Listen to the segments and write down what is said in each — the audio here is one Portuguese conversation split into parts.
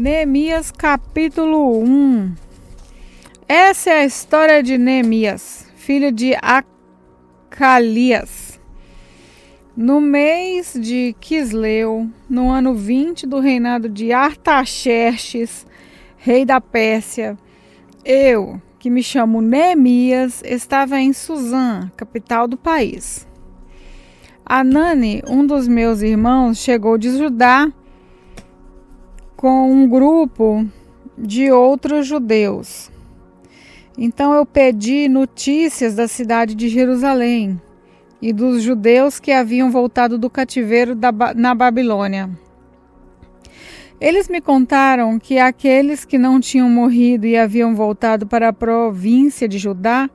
Neemias capítulo 1. Essa é a história de Neemias, filho de Acalias. No mês de Quisleu, no ano 20 do reinado de Artaxerxes, rei da Pérsia, eu, que me chamo Neemias, estava em Suzã, capital do país. Anani, um dos meus irmãos, chegou de Judá com um grupo de outros judeus. Então eu pedi notícias da cidade de Jerusalém e dos judeus que haviam voltado do cativeiro na Babilônia. Eles me contaram que aqueles que não tinham morrido e haviam voltado para a província de Judá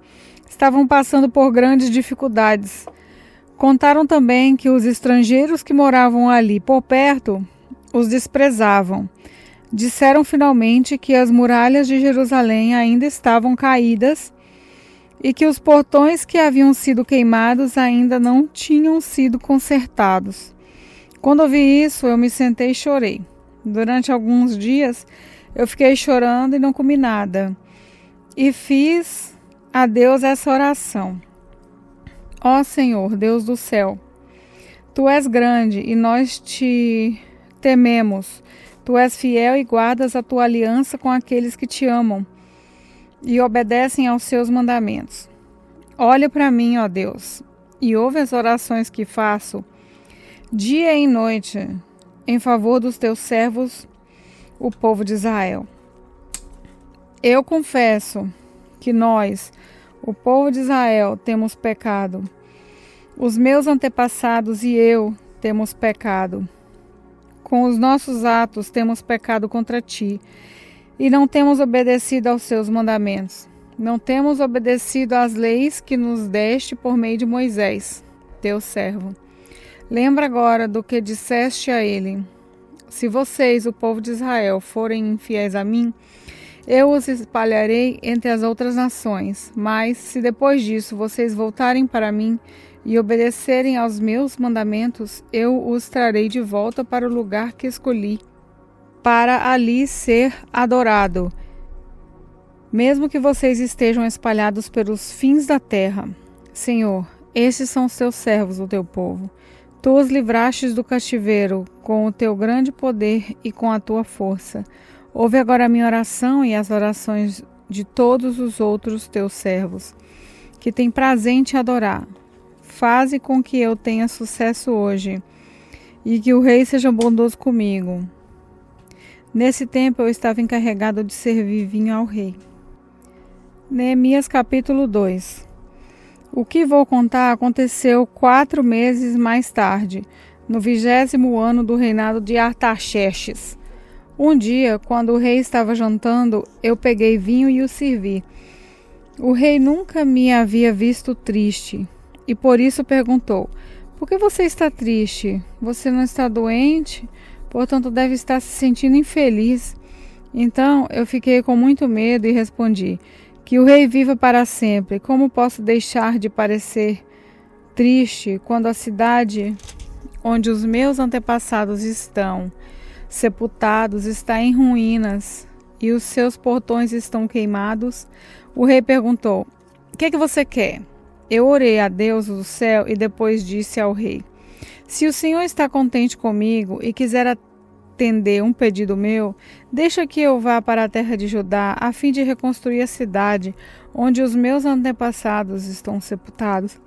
estavam passando por grandes dificuldades. Contaram também que os estrangeiros que moravam ali por perto os desprezavam. Disseram finalmente que as muralhas de Jerusalém ainda estavam caídas e que os portões que haviam sido queimados ainda não tinham sido consertados. Quando ouvi isso, eu me sentei e chorei. Durante alguns dias, eu fiquei chorando e não comi nada. E fiz a Deus essa oração. Ó Senhor, Deus do céu, Tu és grande e nós te tememos. Tu és fiel e guardas a Tua aliança com aqueles que te amam e obedecem aos seus mandamentos. Olha para mim, ó Deus, e ouve as orações que faço dia e noite em favor dos teus servos, o povo de Israel. Eu confesso que nós, o povo de Israel, temos pecado. Os meus antepassados e eu temos pecado. Com os nossos atos temos pecado contra ti e não temos obedecido aos seus mandamentos. Não temos obedecido às leis que nos deste por meio de Moisés, teu servo. Lembra agora do que disseste a ele. Se vocês, o povo de Israel, forem infiéis a mim, eu os espalharei entre as outras nações. Mas, se depois disso vocês voltarem para mim e obedecerem aos meus mandamentos, eu os trarei de volta para o lugar que escolhi, para ali ser adorado, mesmo que vocês estejam espalhados pelos fins da terra. Senhor, estes são os teus servos, o teu povo. Tu os livrastes do cativeiro com o teu grande poder e com a tua força. Ouve agora a minha oração e as orações de todos os outros teus servos, que têm prazer em te adorar. Faze com que eu tenha sucesso hoje e que o rei seja bondoso comigo. Nesse tempo eu estava encarregado de servir vinho ao rei. Neemias capítulo 2. O que vou contar aconteceu 4 meses mais tarde, no 20º ano do reinado de Artaxerxes. Um dia, quando o rei estava jantando, eu peguei vinho e o servi. O rei nunca me havia visto triste e por isso perguntou: por que você está triste? Você não está doente? Portanto, deve estar se sentindo infeliz. Então, eu fiquei com muito medo e respondi: que o rei viva para sempre. Como posso deixar de parecer triste quando a cidade onde os meus antepassados estão sepultados está em ruínas e os seus portões estão queimados? O rei perguntou: o que você quer? Eu orei a Deus do céu e depois disse ao rei: se o Senhor está contente comigo e quiser atender um pedido meu, deixa que eu vá para a terra de Judá a fim de reconstruir a cidade onde os meus antepassados estão sepultados.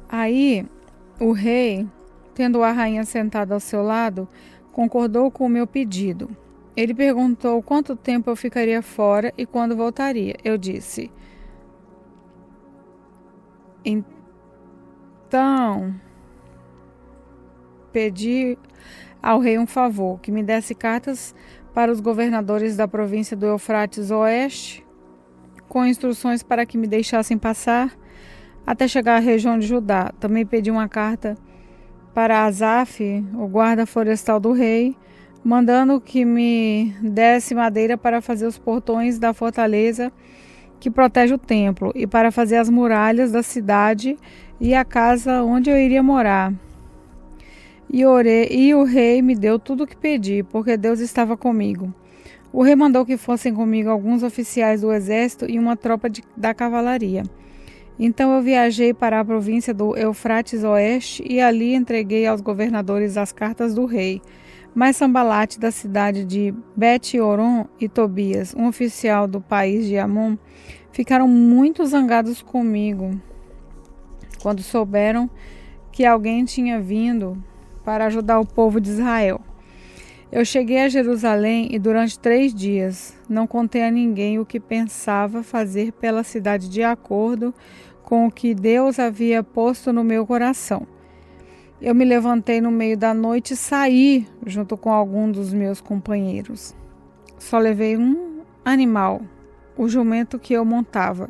Aí o rei, tendo a rainha sentada ao seu lado, concordou com o meu pedido. Ele perguntou quanto tempo eu ficaria fora e quando voltaria. Eu disse: então, pedi ao rei um favor, que me desse cartas para os governadores da província do Eufrates Oeste, com instruções para que me deixassem passar até chegar à região de Judá. Também pedi uma carta para Asaf, o guarda florestal do rei, mandando que me desse madeira para fazer os portões da fortaleza que protege o templo e para fazer as muralhas da cidade e a casa onde eu iria morar. e orei, e o rei me deu tudo o que pedi, porque Deus estava comigo. O rei mandou que fossem comigo alguns oficiais do exército e uma tropa da cavalaria. Então eu viajei para a província do Eufrates Oeste e ali entreguei aos governadores as cartas do rei. Mas Sambalate, da cidade de Bet-Horon, e Tobias, um oficial do país de Amon, ficaram muito zangados comigo quando souberam que alguém tinha vindo para ajudar o povo de Israel. Eu cheguei a Jerusalém e durante 3 dias não contei a ninguém o que pensava fazer pela cidade de acordo com o que Deus havia posto no meu coração. Eu me levantei no meio da noite e saí junto com algum dos meus companheiros. Só levei um animal, o jumento que eu montava.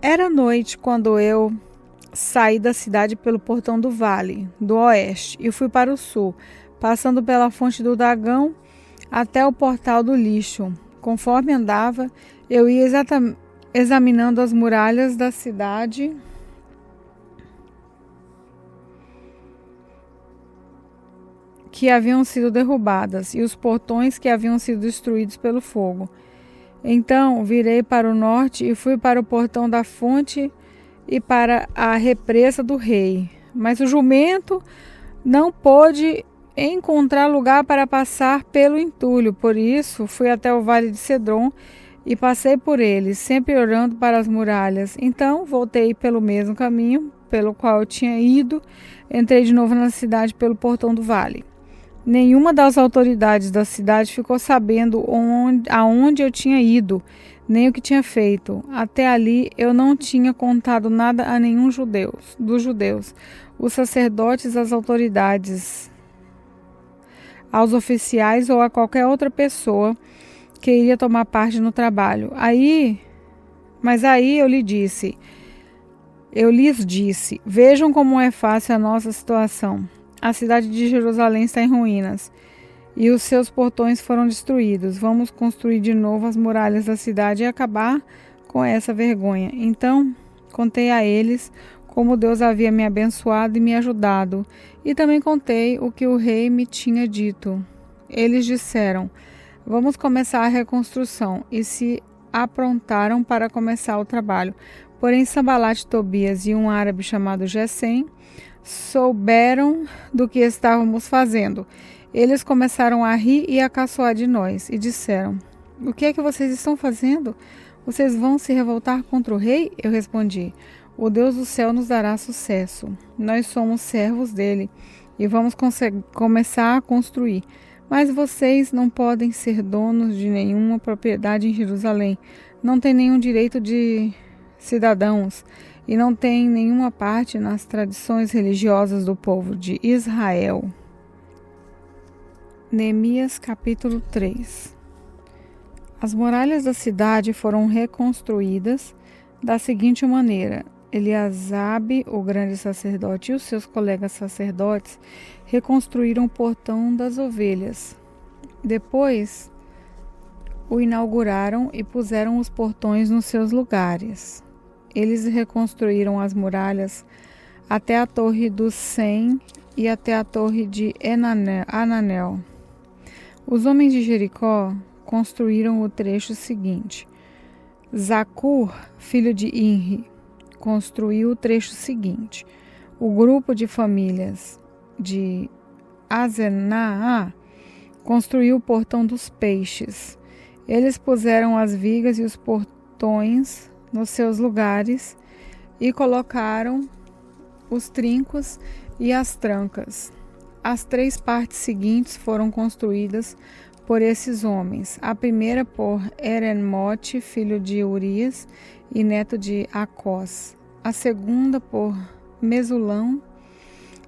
Era noite quando eu saí da cidade pelo portão do vale, do oeste, e fui para o sul, passando pela fonte do Dragão até o portal do lixo. Conforme andava, eu ia examinando as muralhas da cidade que haviam sido derrubadas e os portões que haviam sido destruídos pelo fogo. Então virei para o norte e fui para o portão da fonte e para a represa do rei. Mas o jumento não pôde encontrar lugar para passar pelo entulho, por isso fui até o vale de Cedron e passei por ele, sempre olhando para as muralhas. Então voltei pelo mesmo caminho pelo qual eu tinha ido, entrei de novo na cidade pelo portão do vale. Nenhuma das autoridades da cidade ficou sabendo aonde eu tinha ido, nem o que tinha feito. Até ali eu não tinha contado nada a nenhum dos judeus, os sacerdotes, as autoridades, aos oficiais ou a qualquer outra pessoa que iria tomar parte no trabalho. Mas aí eu lhes disse, vejam como é fácil a nossa situação. A cidade de Jerusalém está em ruínas e os seus portões foram destruídos. Vamos construir de novo as muralhas da cidade e acabar com essa vergonha. Então contei a eles como Deus havia me abençoado e me ajudado, e também contei o que o rei me tinha dito. Eles disseram, vamos começar a reconstrução, e se aprontaram para começar o trabalho. Porém Sambalate, Tobias e um árabe chamado Gesem souberam do que estávamos fazendo. Eles começaram a rir e a caçoar de nós e disseram, o que é que vocês estão fazendo? Vocês vão se revoltar contra o rei? Eu respondi, o Deus do céu nos dará sucesso. Nós somos servos dele e vamos começar a construir. Mas vocês não podem ser donos de nenhuma propriedade em Jerusalém. Não têm nenhum direito de cidadãos e não têm nenhuma parte nas tradições religiosas do povo de Israel. Neemias capítulo 3. As muralhas da cidade foram reconstruídas da seguinte maneira. Eliasabe, o grande sacerdote, e os seus colegas sacerdotes reconstruíram o portão das ovelhas. Depois o inauguraram e puseram os portões nos seus lugares. Eles reconstruíram as muralhas até a torre do Sem e até a torre de Ananel. Os homens de Jericó construíram o trecho seguinte. Zacur, filho de Inri, construiu o trecho seguinte. O grupo de famílias de Azenaá construiu o portão dos peixes. Eles puseram as vigas e os portões nos seus lugares e colocaram os trincos e as trancas. As 3 partes seguintes foram construídas por esses homens. A primeira por Eremote, filho de Urias e neto de Acós. A segunda por Mesulão,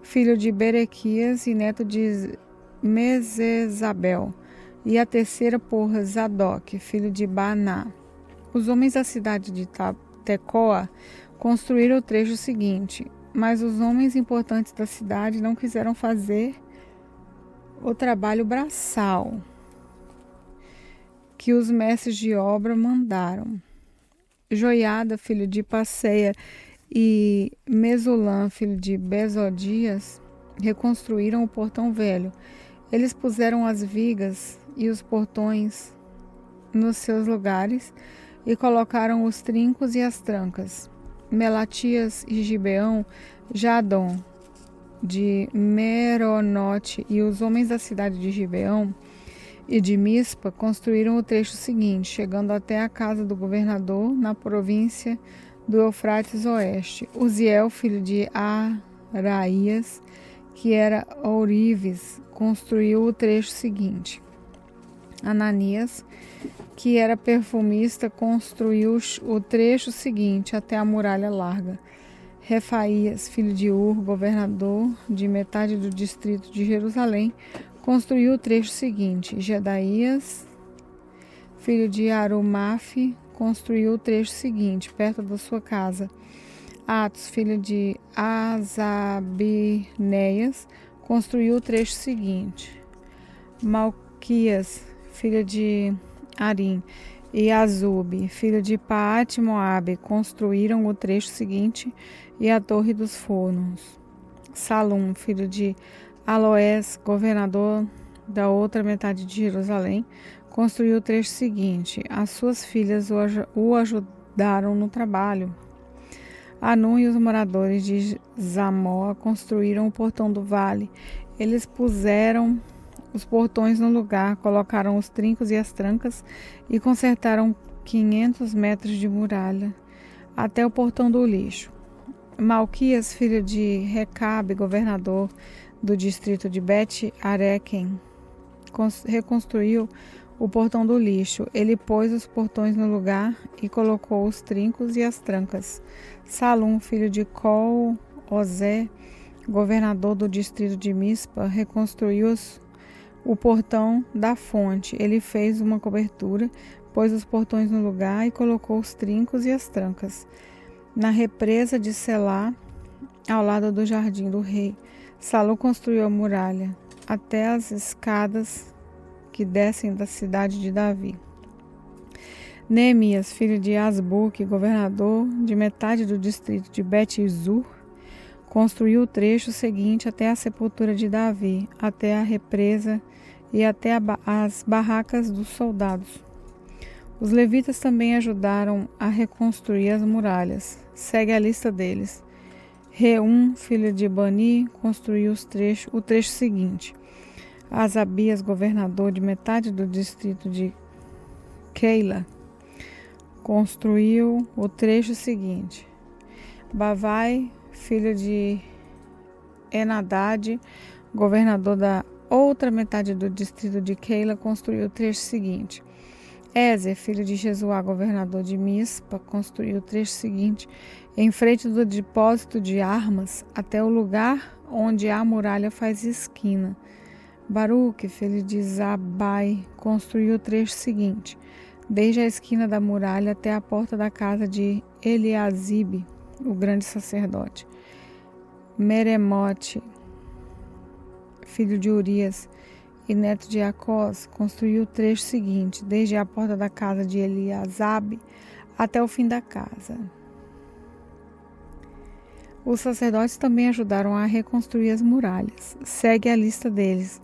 filho de Berequias e neto de Mesezabel. E a terceira por Zadok, filho de Baná. Os homens da cidade de Tecoa construíram o trecho seguinte, mas os homens importantes da cidade não quiseram fazer o trabalho braçal que os mestres de obra mandaram. Joiada, filho de Passeia, e Mesulam, filho de Besodias, reconstruíram o portão velho. Eles puseram as vigas e os portões nos seus lugares e colocaram os trincos e as trancas. Melatias e Gibeão, Jadom, de Meronote e os homens da cidade de Gibeão e de Mispa construíram o trecho seguinte, chegando até a casa do governador na província do Eufrates Oeste. Uziel, filho de Araías, que era ourives, construiu o trecho seguinte. Ananias, que era perfumista, construiu o trecho seguinte até a muralha larga. Refaías, filho de Ur, governador de metade do distrito de Jerusalém, construiu o trecho seguinte. Gedaías, filho de Arumafe, construiu o trecho seguinte, perto da sua casa. Atos, filho de Azabinéias, construiu o trecho seguinte. Malquias, filho de Arim, e Azube, filho de Paate-Moabe, construíram o trecho seguinte e a Torre dos Fornos. Salum, filho de Aloés, governador da outra metade de Jerusalém, construiu o trecho seguinte. As suas filhas o ajudaram no trabalho. Anum e os moradores de Zamó construíram o portão do vale. Eles puseram os portões no lugar, colocaram os trincos e as trancas e consertaram 500 metros de muralha até o portão do lixo. Malquias, filho de Recabe, governador do distrito de Bet-Arequem, reconstruiu o portão do lixo. Ele pôs os portões no lugar e colocou os trincos e as trancas. Salum, filho de Col-Ozé, governador do distrito de Mispa, reconstruiu o portão da fonte. Ele fez uma cobertura, pôs os portões no lugar e colocou os trincos e as trancas. Na represa de Selá, ao lado do jardim do rei, Salum construiu a muralha até as escadas que descem da cidade de Davi. Neemias, filho de Asbuque, governador de metade do distrito de Bet-Zur, construiu o trecho seguinte até a sepultura de Davi, até a represa e até as barracas dos soldados. Os levitas também ajudaram a reconstruir as muralhas. Segue a lista deles. Reum, filho de Bani, construiu o trecho seguinte. Asabias, governador de metade do distrito de Keila, construiu o trecho seguinte. Bavai, filho de Enadade, governador da outra metade do distrito de Keila, construiu o trecho seguinte. Ézer, filho de Jesuá, governador de Mispa, construiu o trecho seguinte, em frente do depósito de armas, até o lugar onde a muralha faz esquina. Baruque, filho de Zabai, construiu o trecho seguinte, desde a esquina da muralha até a porta da casa de Eliasibe, o grande sacerdote. Meremote, filho de Urias e neto de Acós, construiu o trecho seguinte, desde a porta da casa de Eliasabe até o fim da casa. Os sacerdotes também ajudaram a reconstruir as muralhas. Segue a lista deles.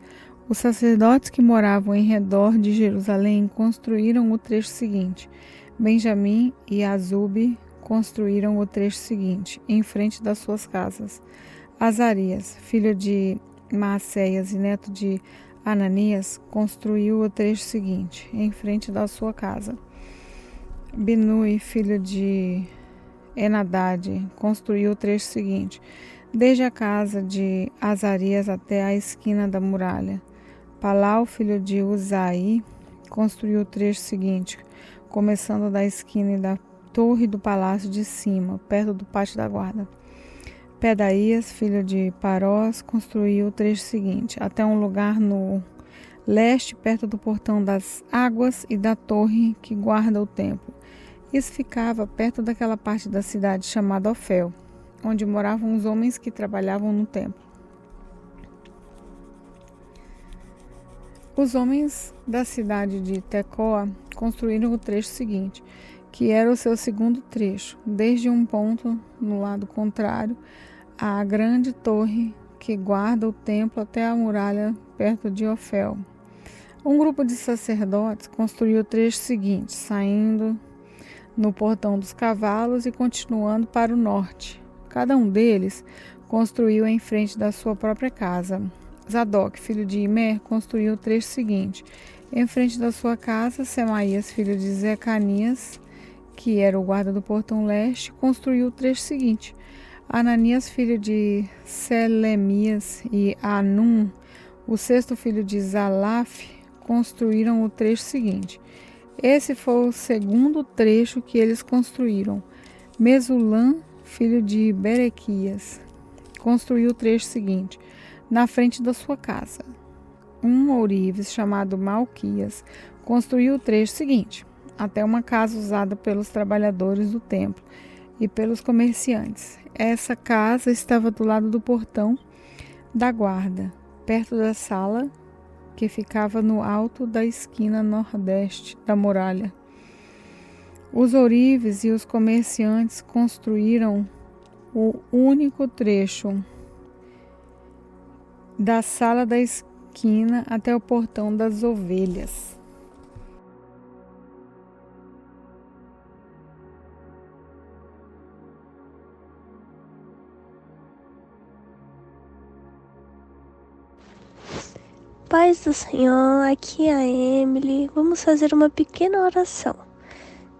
Os sacerdotes que moravam em redor de Jerusalém construíram o trecho seguinte. Benjamim e Azube construíram o trecho seguinte, em frente das suas casas. Azarias, filho de Maacéias e neto de Ananias, construiu o trecho seguinte, em frente da sua casa. Binui, filho de Enadade, construiu o trecho seguinte, desde a casa de Azarias até a esquina da muralha. Palau, filho de Uzai, construiu o trecho seguinte, começando da esquina e da torre do palácio de cima, perto do pátio da guarda. Pedaías, filho de Parós, construiu o trecho seguinte, até um lugar no leste, perto do portão das águas e da torre que guarda o templo. Isso ficava perto daquela parte da cidade chamada Ofel, onde moravam os homens que trabalhavam no templo. Os homens da cidade de Tecoa construíram o trecho seguinte, que era o seu segundo trecho, desde um ponto no lado contrário à grande torre que guarda o templo até a muralha perto de Ofel. Um grupo de sacerdotes construiu o trecho seguinte, saindo no portão dos cavalos e continuando para o norte. Cada um deles construiu em frente da sua própria casa. Zadok, filho de Imer, construiu o trecho seguinte. Em frente da sua casa, Semaías, filho de Zecanias, que era o guarda do portão leste, construiu o trecho seguinte. Ananias, filho de Selemias, e Anum, o sexto filho de Zalaf, construíram o trecho seguinte. Esse foi o segundo trecho que eles construíram. Mesulam, filho de Berequias, construiu o trecho seguinte, na frente da sua casa. Um ourives chamado Malquias construiu o trecho seguinte, até uma casa usada pelos trabalhadores do templo e pelos comerciantes. Essa casa estava do lado do portão da guarda, perto da sala que ficava no alto da esquina nordeste da muralha. Os ourives e os comerciantes construíram o único trecho da sala da esquina até o portão das ovelhas. Paz do Senhor, aqui é a Emily. Vamos fazer uma pequena oração.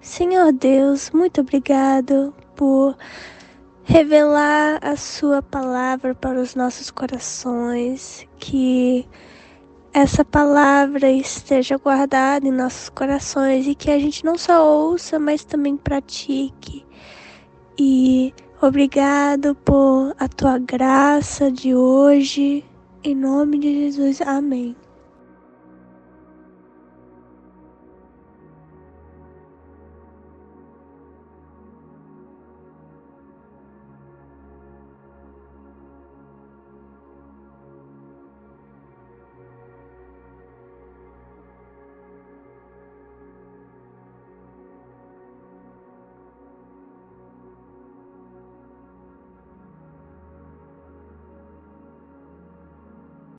Senhor Deus, muito obrigado por revelar a sua palavra para os nossos corações, que essa palavra esteja guardada em nossos corações e que a gente não só ouça, mas também pratique. E obrigado por a tua graça de hoje. Em nome de Jesus, amém.